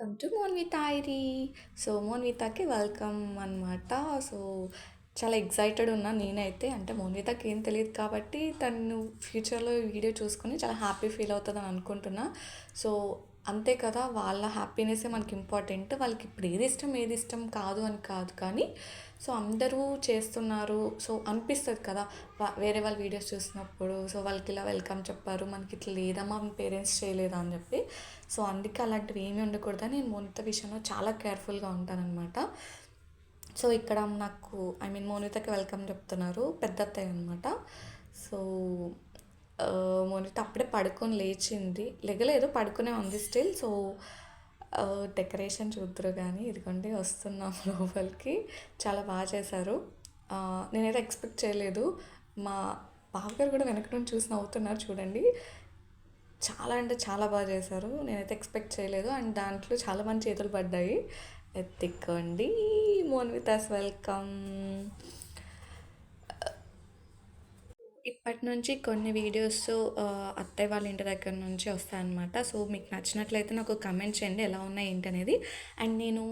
Welcome to Monvitha Iri. So మోన్వితకి welcome అనమాట. So చాలా ఎక్సైటెడ్ ఉన్నా నేనైతే. అంటే మోన్వితకి ఏం తెలియదు కాబట్టి తను ఫ్యూచర్లో ఈ వీడియో చూసుకొని చాలా హ్యాపీ ఫీల్ అవుతుందని అనుకుంటున్నా. సో అంతే కదా, వాళ్ళ హ్యాపీనెస్సే మనకి ఇంపార్టెంట్. వాళ్ళకి ఇప్పుడు ఏది ఇష్టం ఏది ఇష్టం కాదు అని కాదు, కానీ సో అందరూ చేస్తున్నారు సో అనిపిస్తుంది కదా. వేరే వాళ్ళ వీడియోస్ చూసినప్పుడు సో వాళ్ళకి ఇలా వెల్కమ్ చెప్పారు, మనకి ఇట్లా లేదమ్మా మన పేరెంట్స్ చేయలేదా అని చెప్పి. సో అందుకే అలాంటివి ఏమీ ఉండకూడదని నేను మోనిత విషయంలో చాలా కేర్ఫుల్గా ఉంటానన్నమాట. సో ఇక్కడ నాకు మోనితకి వెల్కమ్ చెప్తున్నారు పెద్ద అత్తయ్య అనమాట. సో మోనిత అప్పుడే పడుకొని లేచింది, లెగలేదు పడుకునే ఉంది స్టిల్. సో డెకరేషన్ చూద్దరు కానీ ఇదిగోండి వస్తున్నాం లోపలికి. చాలా బాగా చేశారు. నేనైతే ఎక్స్పెక్ట్ చేయలేదు. మా బావగారు కూడా వెనక నుండి చూసి నవ్వుతున్నారు చూడండి. చాలా అంటే చాలా బాగా చేశారు. నేనైతే ఎక్స్పెక్ట్ చేయలేదు. అండ్ దాంట్లో చాలా మంది చేతులు పడ్డాయి. ఎత్తిక్కోండి మోన్వితాస్ వెల్కమ్. ఇప్పటి నుంచి కొన్ని వీడియోస్ అత్తయ్య వాళ్ళ ఇంటి దగ్గర నుంచి వస్తాయన్నమాట. సో మీకు నచ్చినట్లయితే నాకు కమెంట్ చేయండి ఎలా ఉన్నాయి ఏంటి అనేది. అండ్ నేను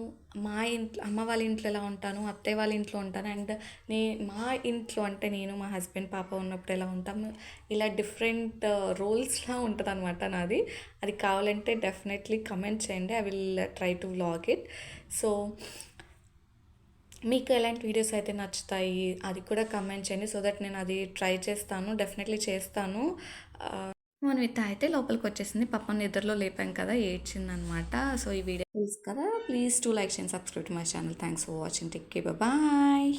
మా ఇంట్లో అమ్మ వాళ్ళ ఇంట్లో ఎలా ఉంటాను, అత్తయ్య వాళ్ళ ఇంట్లో ఉంటాను, అండ్ మా ఇంట్లో అంటే నేను మా హస్బెండ్ పాప ఉన్నప్పుడు ఎలా ఉంటాము, ఇలా డిఫరెంట్ రోల్స్లా ఉంటుంది అనమాట నాది. అది కావాలంటే డెఫినెట్లీ కమెంట్ చేయండి. I will try to vlog it. So మీకు ఎలాంటి వీడియోస్ అయితే నచ్చుతాయి అది కూడా కమెంట్ చేయండి, సో దట్ నేను అది ట్రై చేస్తాను, డెఫినెట్లీ చేస్తాను. మోనిత అయితే లోపలికి వచ్చేసింది. పాపం నిద్రలో లేపాం కదా, ఏడ్చిందనమాట. సో ఈ వీడియో తెలుసు కదా, please to like and subscribe to my channel. Thanks for watching. Take care, bye.